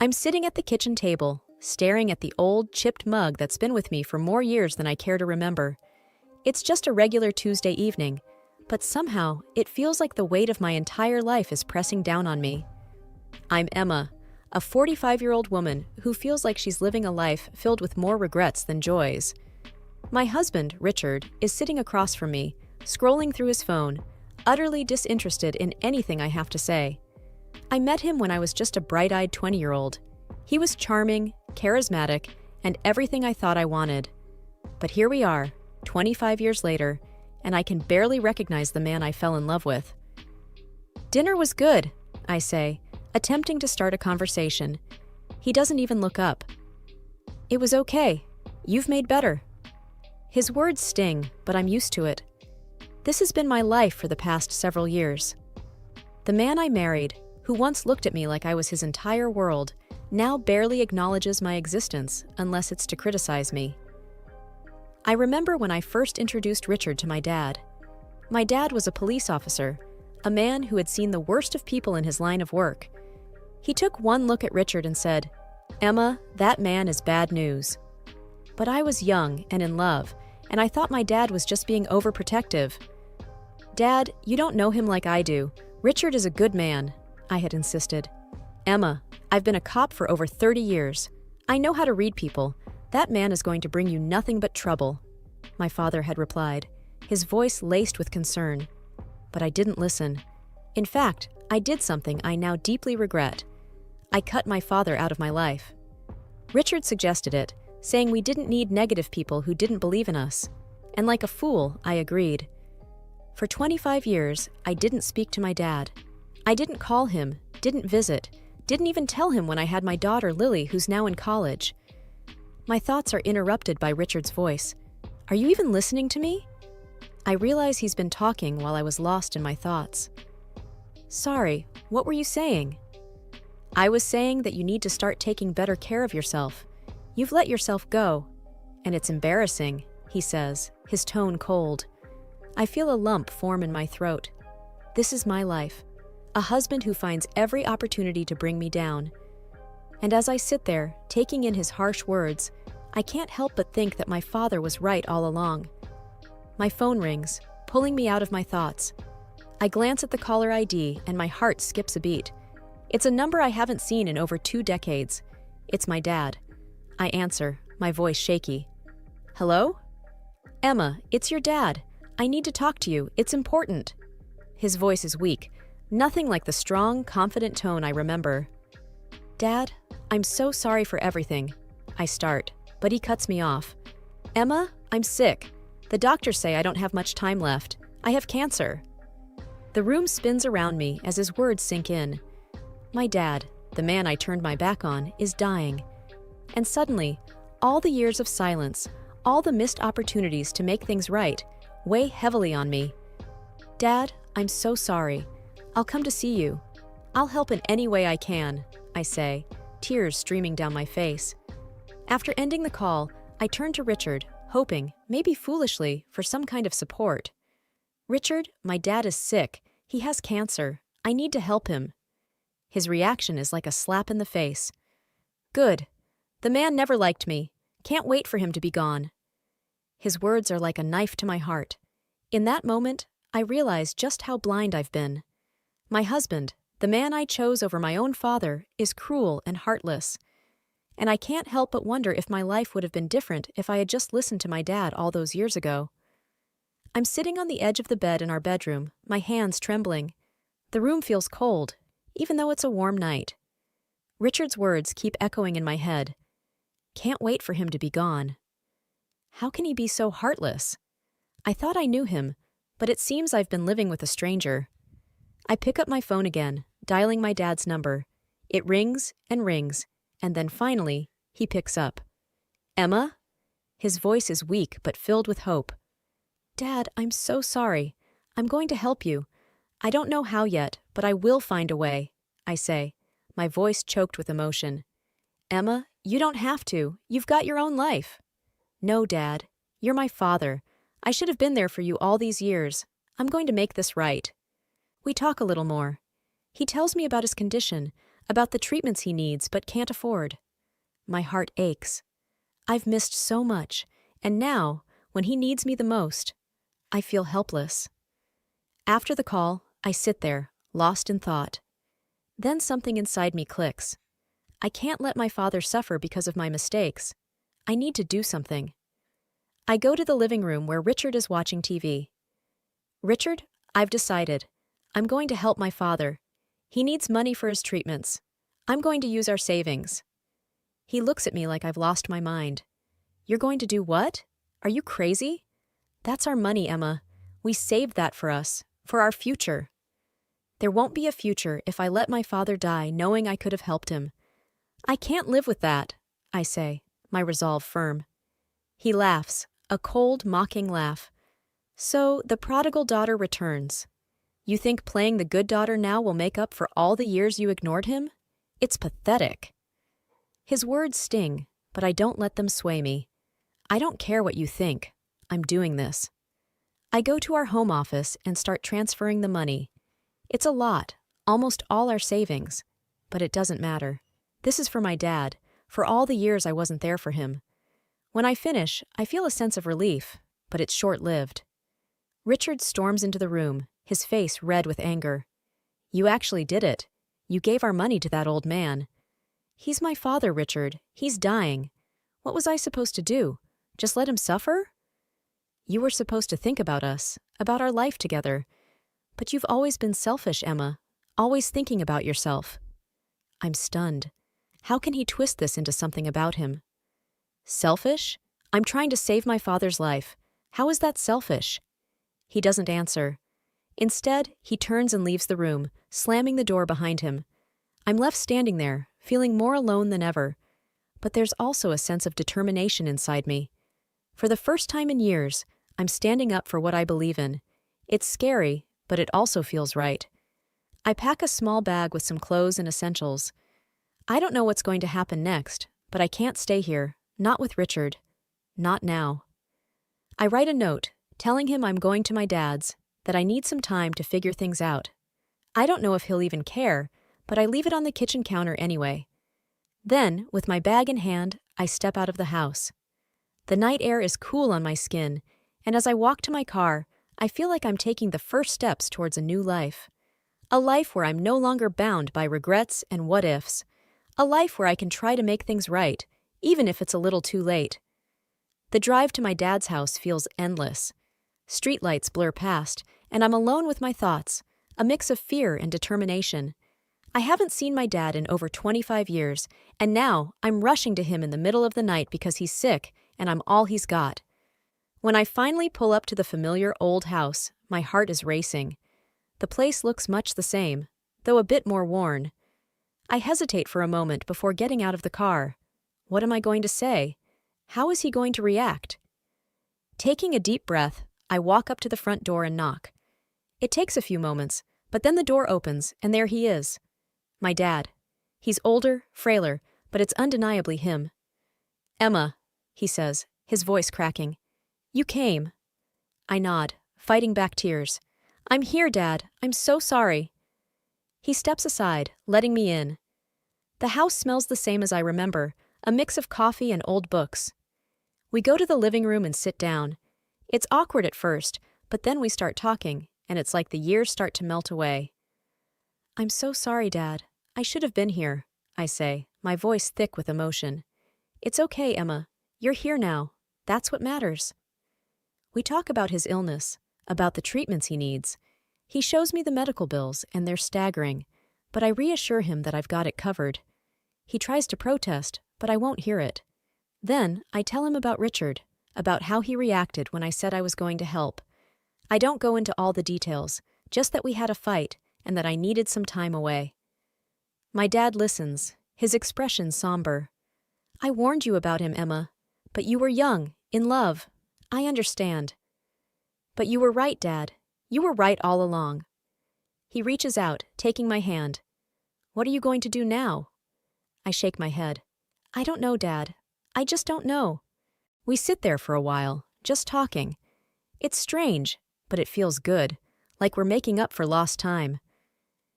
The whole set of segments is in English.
I'm sitting at the kitchen table, staring at the old, chipped mug that's been with me for more years than I care to remember. It's just a regular Tuesday evening, but somehow it feels like the weight of my entire life is pressing down on me. I'm Emma, a 45-year-old woman who feels like she's living a life filled with more regrets than joys. My husband, Richard, is sitting across from me, scrolling through his phone, utterly disinterested in anything I have to say. I met him when I was just a bright-eyed 20-year-old. He was charming, charismatic, and everything I thought I wanted. But here we are, 25 years later, and I can barely recognize the man I fell in love with. "Dinner was good," I say, attempting to start a conversation. He doesn't even look up. "It was okay. You've made better." His words sting, but I'm used to it. This has been my life for the past several years. The man I married, who once looked at me like I was his entire world, now barely acknowledges my existence unless it's to criticize me. I remember when I first introduced Richard to my dad. My dad was a police officer, a man who had seen the worst of people in his line of work. He took one look at Richard and said, "Emma, that man is bad news." But I was young and in love, and I thought my dad was just being overprotective. "Dad, you don't know him like I do. Richard is a good man," I had insisted. "Emma, I've been a cop for over 30 years. I know how to read people. That man is going to bring you nothing but trouble," my father had replied, his voice laced with concern. But I didn't listen. In fact, I did something I now deeply regret. I cut my father out of my life. Richard suggested it, saying we didn't need negative people who didn't believe in us. And like a fool, I agreed. For 25 years, I didn't speak to my dad. I didn't call him, didn't visit, didn't even tell him when I had my daughter Lily, who's now in college. My thoughts are interrupted by Richard's voice. "Are you even listening to me?" I realize he's been talking while I was lost in my thoughts. "Sorry, what were you saying?" "I was saying that you need to start taking better care of yourself. You've let yourself go. And it's embarrassing," he says, his tone cold. I feel a lump form in my throat. This is my life. A husband who finds every opportunity to bring me down. And as I sit there, taking in his harsh words, I can't help but think that my father was right all along. My phone rings, pulling me out of my thoughts. I glance at the caller ID and my heart skips a beat. It's a number I haven't seen in over 2 decades. It's my dad. I answer, my voice shaky. "Hello?" "Emma, it's your dad. I need to talk to you. It's important." His voice is weak, nothing like the strong, confident tone I remember. "Dad, I'm so sorry for everything." I start, but he cuts me off. "Emma, I'm sick. The doctors say I don't have much time left. I have cancer." The room spins around me as his words sink in. My dad, the man I turned my back on, is dying. And suddenly, all the years of silence, all the missed opportunities to make things right, weigh heavily on me. "Dad, I'm so sorry. I'll come to see you. I'll help in any way I can," I say, tears streaming down my face. After ending the call, I turn to Richard, hoping, maybe foolishly, for some kind of support. "Richard, my dad is sick. He has cancer. I need to help him." His reaction is like a slap in the face. "Good. The man never liked me. Can't wait for him to be gone." His words are like a knife to my heart. In that moment, I realize just how blind I've been. My husband, the man I chose over my own father, is cruel and heartless. And I can't help but wonder if my life would have been different if I had just listened to my dad all those years ago. I'm sitting on the edge of the bed in our bedroom, my hands trembling. The room feels cold, even though it's a warm night. Richard's words keep echoing in my head. Can't wait for him to be gone. How can he be so heartless? I thought I knew him, but it seems I've been living with a stranger. I pick up my phone again, dialing my dad's number. It rings, and then finally, he picks up. "Emma?" His voice is weak but filled with hope. "Dad, I'm so sorry. I'm going to help you. I don't know how yet, but I will find a way," I say, my voice choked with emotion. "Emma, you don't have to. You've got your own life." "No, Dad. You're my father. I should have been there for you all these years. I'm going to make this right." We talk a little more. He tells me about his condition, about the treatments he needs but can't afford. My heart aches. I've missed so much, and now, when he needs me the most, I feel helpless. After the call, I sit there, lost in thought. Then something inside me clicks. I can't let my father suffer because of my mistakes. I need to do something. I go to the living room where Richard is watching TV. Richard, I've decided. I'm going to help my father. He needs money for his treatments. I'm going to use our savings. He looks at me like I've lost my mind. You're going to do what? Are you crazy? That's our money, Emma. We saved that for us, for our future. There won't be a future if I let my father die knowing I could have helped him. I can't live with that, I say, my resolve firm. He laughs, a cold, mocking laugh. So the prodigal daughter returns. You think playing the good daughter now will make up for all the years you ignored him? It's pathetic. His words sting, but I don't let them sway me. I don't care what you think. I'm doing this. I go to our home office and start transferring the money. It's a lot, almost all our savings. But it doesn't matter. This is for my dad, for all the years I wasn't there for him. When I finish, I feel a sense of relief, but it's short-lived. Richard storms into the room, his face red with anger. You actually did it. You gave our money to that old man. He's my father, Richard. He's dying. What was I supposed to do? Just let him suffer? You were supposed to think about us, about our life together. But you've always been selfish, Emma, always thinking about yourself. I'm stunned. How can he twist this into something about him? Selfish? I'm trying to save my father's life. How is that selfish? He doesn't answer. Instead, he turns and leaves the room, slamming the door behind him. I'm left standing there, feeling more alone than ever. But there's also a sense of determination inside me. For the first time in years, I'm standing up for what I believe in. It's scary, but it also feels right. I pack a small bag with some clothes and essentials. I don't know what's going to happen next, but I can't stay here, not with Richard. Not now. I write a note, telling him I'm going to my dad's, that I need some time to figure things out. I don't know if he'll even care, but I leave it on the kitchen counter anyway. Then, with my bag in hand, I step out of the house. The night air is cool on my skin, and as I walk to my car, I feel like I'm taking the first steps towards a new life. A life where I'm no longer bound by regrets and what-ifs. A life where I can try to make things right, even if it's a little too late. The drive to my dad's house feels endless. Streetlights blur past, and I'm alone with my thoughts, a mix of fear and determination. I haven't seen my dad in over 25 years, and now I'm rushing to him in the middle of the night because he's sick and I'm all he's got. When I finally pull up to the familiar old house, my heart is racing. The place looks much the same, though a bit more worn. I hesitate for a moment before getting out of the car. What am I going to say? How is he going to react? Taking a deep breath, I walk up to the front door and knock. It takes a few moments, but then the door opens, and there he is. My dad. He's older, frailer, but it's undeniably him. Emma, he says, his voice cracking. You came. I nod, fighting back tears. I'm here, Dad. I'm so sorry. He steps aside, letting me in. The house smells the same as I remember, a mix of coffee and old books. We go to the living room and sit down. It's awkward at first, but then we start talking, and it's like the years start to melt away. I'm so sorry, Dad. I should have been here, I say, my voice thick with emotion. It's okay, Emma. You're here now. That's what matters. We talk about his illness, about the treatments he needs. He shows me the medical bills, and they're staggering, but I reassure him that I've got it covered. He tries to protest, but I won't hear it. Then I tell him about Richard, about how he reacted when I said I was going to help. I don't go into all the details, just that we had a fight and that I needed some time away. My dad listens, his expression somber. I warned you about him, Emma, but you were young, in love. I understand. But you were right, Dad. You were right all along. He reaches out, taking my hand. What are you going to do now? I shake my head. I don't know, Dad. I just don't know. We sit there for a while, just talking. It's strange, but it feels good, like we're making up for lost time.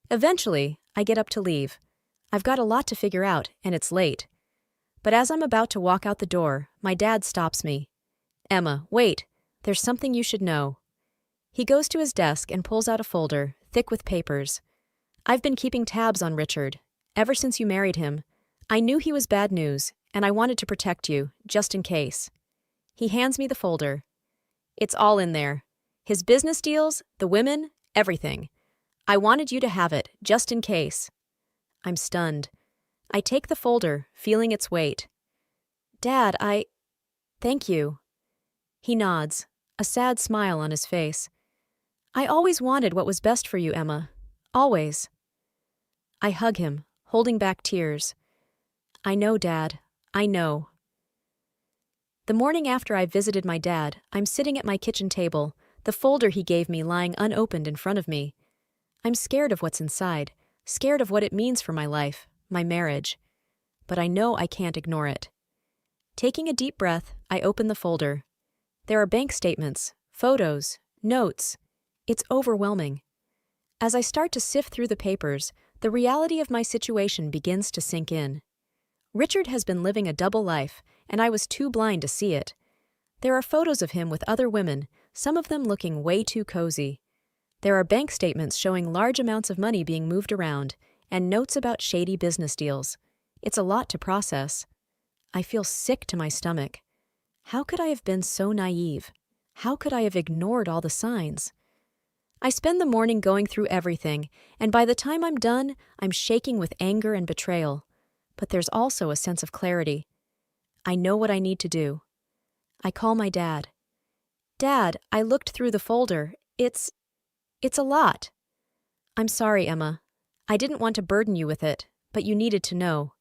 Eventually, I get up to leave. I've got a lot to figure out, and it's late. But as I'm about to walk out the door, my dad stops me. Emma, wait, there's something you should know. He goes to his desk and pulls out a folder, thick with papers. I've been keeping tabs on Richard, ever since you married him. I knew he was bad news, and I wanted to protect you, just in case. He hands me the folder. It's all in there. His business deals, the women, everything. I wanted you to have it, just in case. I'm stunned. I take the folder, feeling its weight. Dad, Thank you. He nods, a sad smile on his face. I always wanted what was best for you, Emma. Always. I hug him, holding back tears. I know, Dad. I know. The morning after I visited my dad, I'm sitting at my kitchen table, the folder he gave me lying unopened in front of me. I'm scared of what's inside, scared of what it means for my life, my marriage. But I know I can't ignore it. Taking a deep breath, I open the folder. There are bank statements, photos, notes. It's overwhelming. As I start to sift through the papers, the reality of my situation begins to sink in. Richard has been living a double life, and I was too blind to see it. There are photos of him with other women, some of them looking way too cozy. There are bank statements showing large amounts of money being moved around, and notes about shady business deals. It's a lot to process. I feel sick to my stomach. How could I have been so naive? How could I have ignored all the signs? I spend the morning going through everything, and by the time I'm done, I'm shaking with anger and betrayal. But there's also a sense of clarity. I know what I need to do. I call my dad. Dad, I looked through the folder. It's a lot. I'm sorry, Emma. I didn't want to burden you with it, but you needed to know.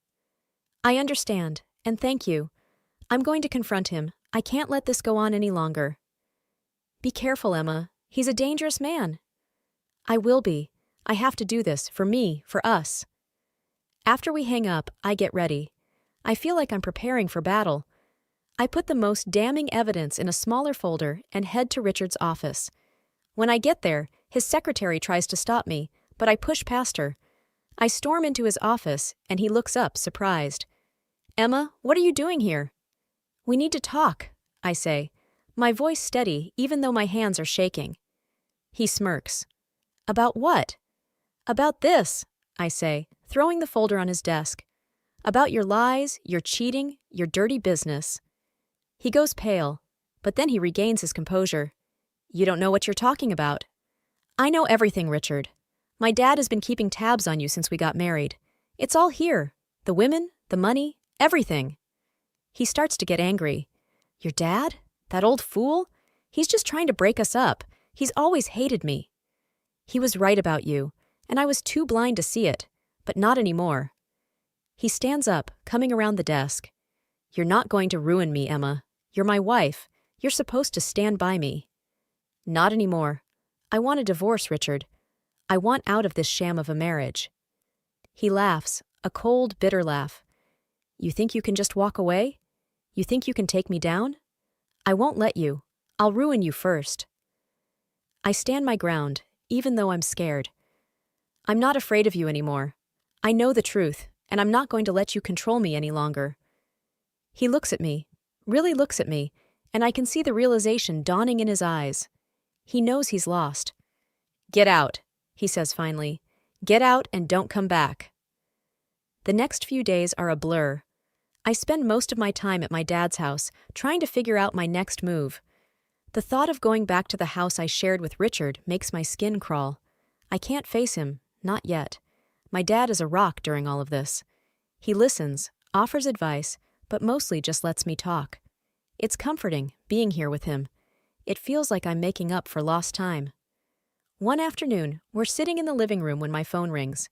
I understand, and thank you. I'm going to confront him. I can't let this go on any longer. Be careful, Emma. He's a dangerous man. I will be. I have to do this, for me, for us. After we hang up, I get ready. I feel like I'm preparing for battle. I put the most damning evidence in a smaller folder and head to Richard's office. When I get there, his secretary tries to stop me, but I push past her. I storm into his office, and he looks up, surprised. Emma, what are you doing here? We need to talk, I say, my voice steady even though my hands are shaking. He smirks. About what? About this, I say, throwing the folder on his desk. About your lies, your cheating, your dirty business. He goes pale, but then he regains his composure. You don't know what you're talking about. I know everything, Richard. My dad has been keeping tabs on you since we got married. It's all here. The women, the money, everything. He starts to get angry. Your dad? That old fool? He's just trying to break us up. He's always hated me. He was right about you, and I was too blind to see it, but not anymore. He stands up, coming around the desk. You're not going to ruin me, Emma. You're my wife. You're supposed to stand by me. Not anymore. I want a divorce, Richard. I want out of this sham of a marriage. He laughs, a cold, bitter laugh. You think you can just walk away? You think you can take me down? I won't let you. I'll ruin you first. I stand my ground, even though I'm scared. I'm not afraid of you anymore. I know the truth, and I'm not going to let you control me any longer. He looks at me, really looks at me, and I can see the realization dawning in his eyes. He knows he's lost. Get out, he says finally. Get out and don't come back. The next few days are a blur. I spend most of my time at my dad's house, trying to figure out my next move. The thought of going back to the house I shared with Richard makes my skin crawl. I can't face him, not yet. My dad is a rock during all of this. He listens, offers advice, but mostly just lets me talk. It's comforting, being here with him. It feels like I'm making up for lost time. One afternoon, we're sitting in the living room when my phone rings.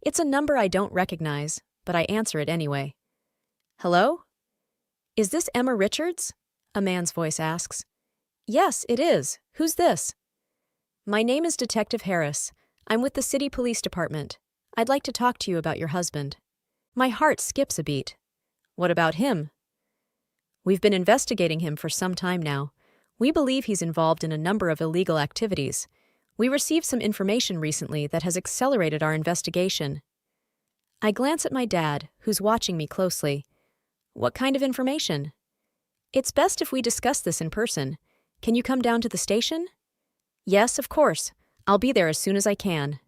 It's a number I don't recognize, but I answer it anyway. Hello? Is this Emma Richards? A man's voice asks. Yes, it is. Who's this? My name is Detective Harris. I'm with the City Police Department. I'd like to talk to you about your husband. My heart skips a beat. What about him? We've been investigating him for some time now. We believe he's involved in a number of illegal activities. We received some information recently that has accelerated our investigation. I glance at my dad, who's watching me closely. What kind of information? It's best if we discuss this in person. Can you come down to the station? Yes, of course. I'll be there as soon as I can.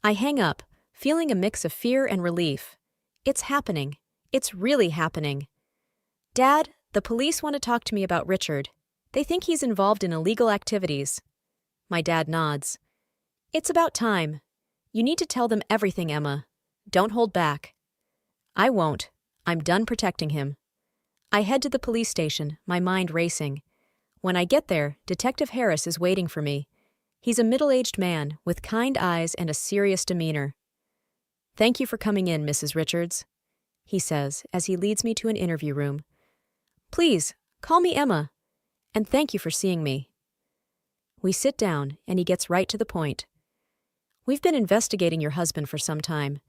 I hang up, feeling a mix of fear and relief. It's happening. It's really happening. Dad, the police want to talk to me about Richard. They think he's involved in illegal activities. My dad nods. It's about time. You need to tell them everything, Emma. Don't hold back. I won't. I'm done protecting him. I head to the police station, my mind racing. When I get there, Detective Harris is waiting for me. He's a middle-aged man with kind eyes and a serious demeanor. Thank you for coming in, Mrs. Richards, he says as he leads me to an interview room. Please, call me Emma, and thank you for seeing me. We sit down, and he gets right to the point. We've been investigating your husband for some time.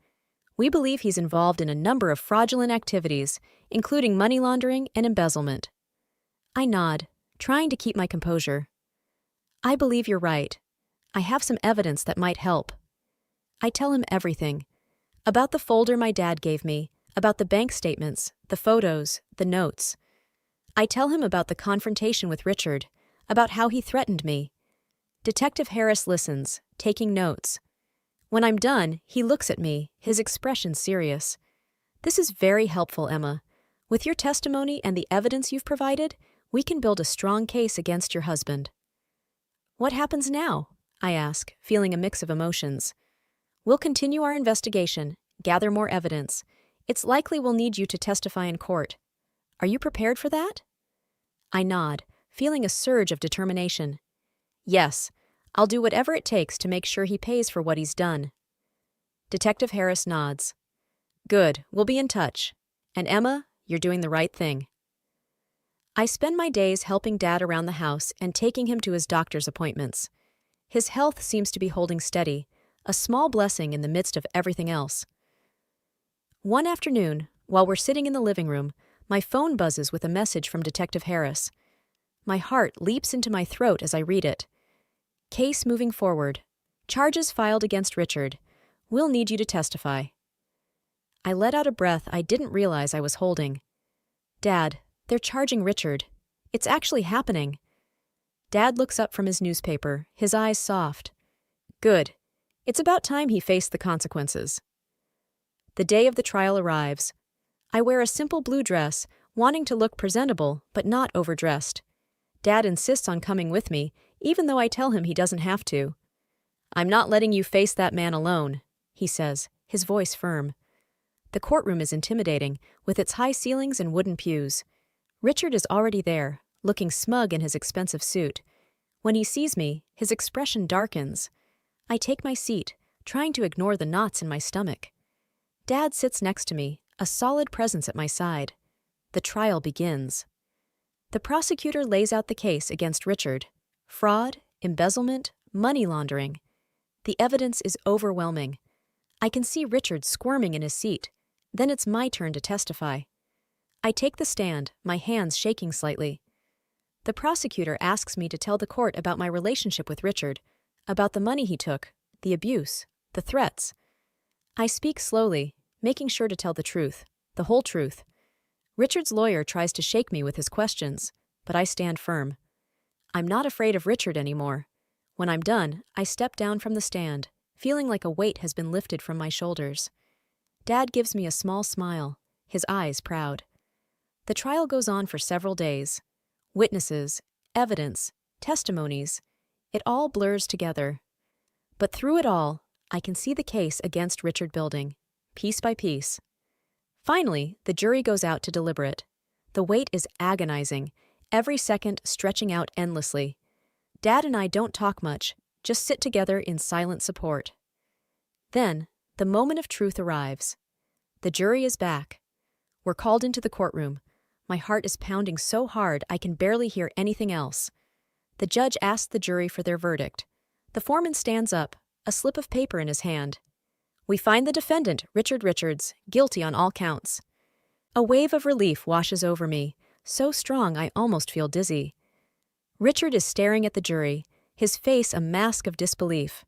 We believe he's involved in a number of fraudulent activities, including money laundering and embezzlement. I nod, trying to keep my composure. I believe you're right. I have some evidence that might help. I tell him everything. About the folder my dad gave me, about the bank statements, the photos, the notes. I tell him about the confrontation with Richard, about how he threatened me. Detective Harris listens, taking notes. When I'm done, he looks at me, his expression serious. This is very helpful, Emma. With your testimony and the evidence you've provided, we can build a strong case against your husband. What happens now? I ask, feeling a mix of emotions. We'll continue our investigation, gather more evidence. It's likely we'll need you to testify in court. Are you prepared for that? I nod, feeling a surge of determination. Yes, I'll do whatever it takes to make sure he pays for what he's done. Detective Harris nods. Good, we'll be in touch. And Emma, you're doing the right thing. I spend my days helping Dad around the house and taking him to his doctor's appointments. His health seems to be holding steady, a small blessing in the midst of everything else. One afternoon, while we're sitting in the living room, my phone buzzes with a message from Detective Harris. My heart leaps into my throat as I read it. Case moving forward. Charges filed against Richard. We'll need you to testify. I let out a breath I didn't realize I was holding. Dad, they're charging Richard. It's actually happening. Dad looks up from his newspaper, his eyes soft. Good. It's about time he faced the consequences. The day of the trial arrives. I wear a simple blue dress, wanting to look presentable, but not overdressed. Dad insists on coming with me, even though I tell him he doesn't have to. I'm not letting you face that man alone, he says, his voice firm. The courtroom is intimidating, with its high ceilings and wooden pews. Richard is already there, looking smug in his expensive suit. When he sees me, his expression darkens. I take my seat, trying to ignore the knots in my stomach. Dad sits next to me, a solid presence at my side. The trial begins. The prosecutor lays out the case against Richard. Fraud, embezzlement, money laundering. The evidence is overwhelming. I can see Richard squirming in his seat. Then it's my turn to testify. I take the stand, my hands shaking slightly. The prosecutor asks me to tell the court about my relationship with Richard, about the money he took, the abuse, the threats. I speak slowly, making sure to tell the truth, the whole truth. Richard's lawyer tries to shake me with his questions, but I stand firm. I'm not afraid of Richard anymore. When I'm done, I step down from the stand, feeling like a weight has been lifted from my shoulders. Dad gives me a small smile, his eyes proud. The trial goes on for several days. Witnesses, evidence, testimonies, it all blurs together. But through it all, I can see the case against Richard building, piece by piece. Finally, the jury goes out to deliberate. The wait is agonizing, every second stretching out endlessly. Dad and I don't talk much, just sit together in silent support. Then, the moment of truth arrives. The jury is back. We're called into the courtroom. My heart is pounding so hard I can barely hear anything else. The judge asks the jury for their verdict. The foreman stands up, a slip of paper in his hand. We find the defendant, Richard Richards, guilty on all counts. A wave of relief washes over me, so strong I almost feel dizzy. Richard is staring at the jury, his face a mask of disbelief.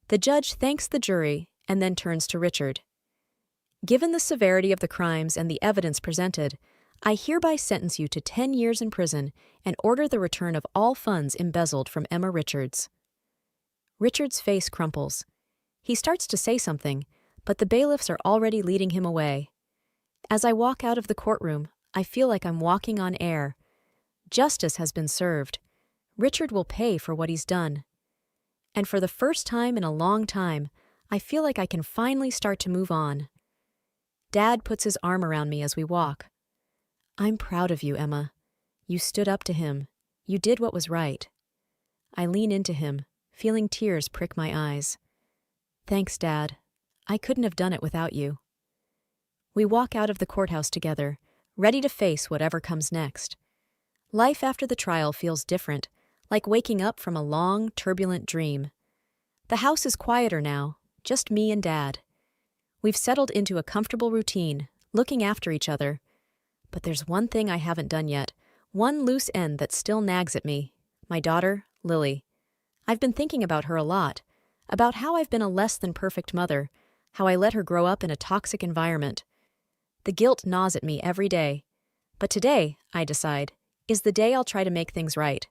The judge thanks the jury and then turns to Richard. Given the severity of the crimes and the evidence presented, I hereby sentence you to 10 years in prison and order the return of all funds embezzled from Emma Richards. Richards' face crumples. He starts to say something, but the bailiffs are already leading him away. As I walk out of the courtroom, I feel like I'm walking on air. Justice has been served. Richard will pay for what he's done. And for the first time in a long time, I feel like I can finally start to move on. Dad puts his arm around me as we walk. I'm proud of you, Emma. You stood up to him. You did what was right. I lean into him, feeling tears prick my eyes. Thanks, Dad. I couldn't have done it without you. We walk out of the courthouse together, ready to face whatever comes next. Life after the trial feels different, like waking up from a long, turbulent dream. The house is quieter now, just me and Dad. We've settled into a comfortable routine, looking after each other. But there's one thing I haven't done yet, one loose end that still nags at me. My daughter, Lily. I've been thinking about her a lot, about how I've been a less than perfect mother, how I let her grow up in a toxic environment. The guilt gnaws at me every day. But today, I decide, is the day I'll try to make things right.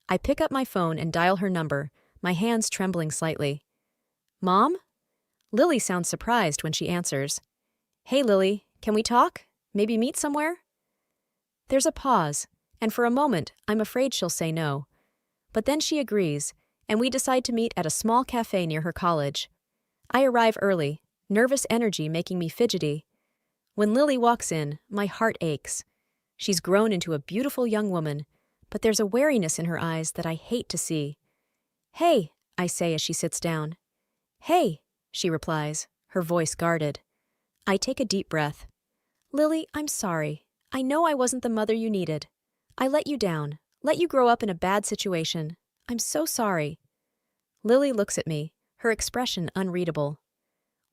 I pick up my phone and dial her number, my hands trembling slightly. Mom? Lily sounds surprised when she answers. Hey, Lily, can we talk? Maybe meet somewhere? There's a pause, and for a moment, I'm afraid she'll say no. But then she agrees, and we decide to meet at a small cafe near her college. I arrive early, nervous energy making me fidgety. When Lily walks in, my heart aches. She's grown into a beautiful young woman, but there's a wariness in her eyes that I hate to see. Hey, I say as she sits down. Hey, she replies, her voice guarded. I take a deep breath. Lily, I'm sorry. I know I wasn't the mother you needed. I let you down, let you grow up in a bad situation. I'm so sorry. Lily looks at me, her expression unreadable.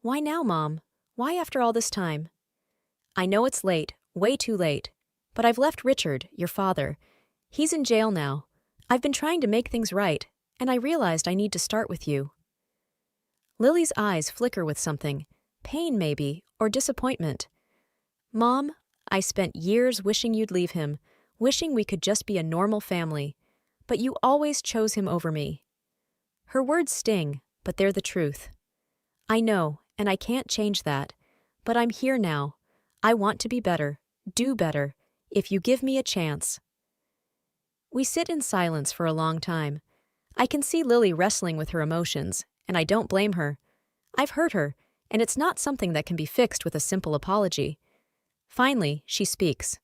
Why now, Mom? Why after all this time? I know it's late, way too late. But I've left Richard, your father. He's in jail now. I've been trying to make things right, and I realized I need to start with you. Lily's eyes flicker with something, pain maybe, or disappointment. Mom, I spent years wishing you'd leave him, wishing we could just be a normal family, but you always chose him over me. Her words sting, but they're the truth. I know, and I can't change that, but I'm here now. I want to be better, do better, if you give me a chance. We sit in silence for a long time. I can see Lily wrestling with her emotions, and I don't blame her. I've hurt her, and it's not something that can be fixed with a simple apology. Finally, she speaks.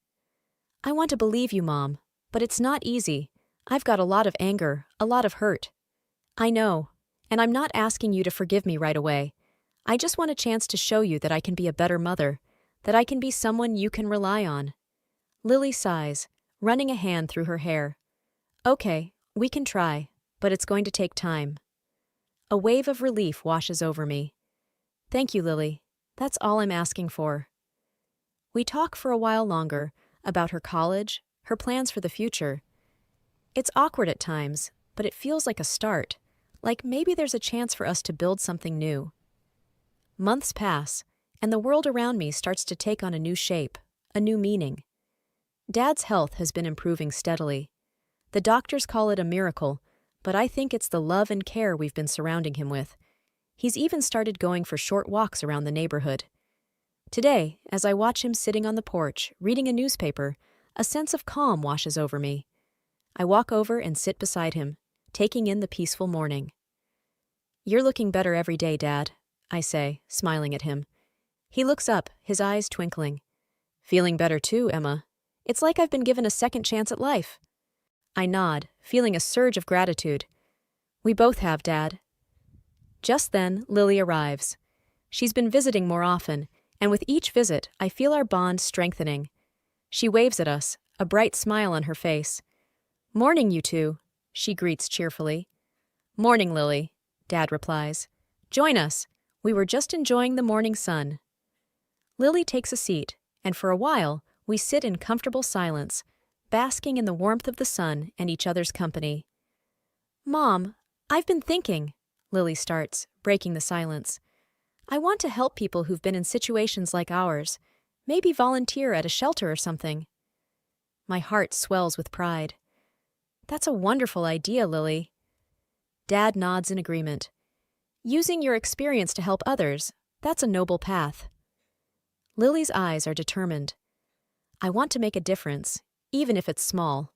I want to believe you, Mom, but it's not easy. I've got a lot of anger, a lot of hurt. I know, and I'm not asking you to forgive me right away. I just want a chance to show you that I can be a better mother, that I can be someone you can rely on. Lily sighs, running a hand through her hair. Okay, we can try, but it's going to take time. A wave of relief washes over me. Thank you, Lily. That's all I'm asking for. We talk for a while longer about her college, her plans for the future. It's awkward at times, but it feels like a start, like maybe there's a chance for us to build something new. Months pass, and the world around me starts to take on a new shape, a new meaning. Dad's health has been improving steadily. The doctors call it a miracle, but I think it's the love and care we've been surrounding him with. He's even started going for short walks around the neighborhood. Today, as I watch him sitting on the porch, reading a newspaper, a sense of calm washes over me. I walk over and sit beside him, taking in the peaceful morning. You're looking better every day, Dad, I say, smiling at him. He looks up, his eyes twinkling. Feeling better too, Emma. It's like I've been given a second chance at life. I nod, feeling a surge of gratitude. We both have, Dad. Just then, Lily arrives. She's been visiting more often, and with each visit, I feel our bond strengthening. She waves at us, a bright smile on her face. Morning, you two, she greets cheerfully. Morning, Lily, Dad replies. Join us. We were just enjoying the morning sun. Lily takes a seat, and for a while, we sit in comfortable silence, basking in the warmth of the sun and each other's company. Mom, I've been thinking, Lily starts, breaking the silence. I want to help people who've been in situations like ours, maybe volunteer at a shelter or something. My heart swells with pride. That's a wonderful idea, Lily. Dad nods in agreement. Using your experience to help others, that's a noble path. Lily's eyes are determined. I want to make a difference, even if it's small.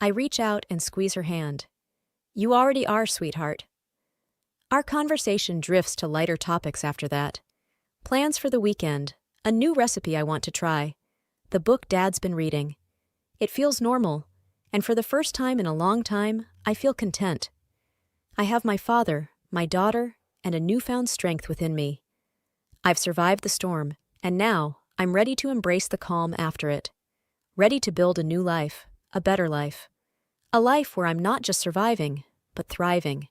I reach out and squeeze her hand. You already are, sweetheart. Our conversation drifts to lighter topics after that. Plans for the weekend, a new recipe I want to try, the book Dad's been reading. It feels normal, and for the first time in a long time, I feel content. I have my father, my daughter, and a newfound strength within me. I've survived the storm, and now I'm ready to embrace the calm after it. Ready to build a new life, a better life. A life where I'm not just surviving, but thriving.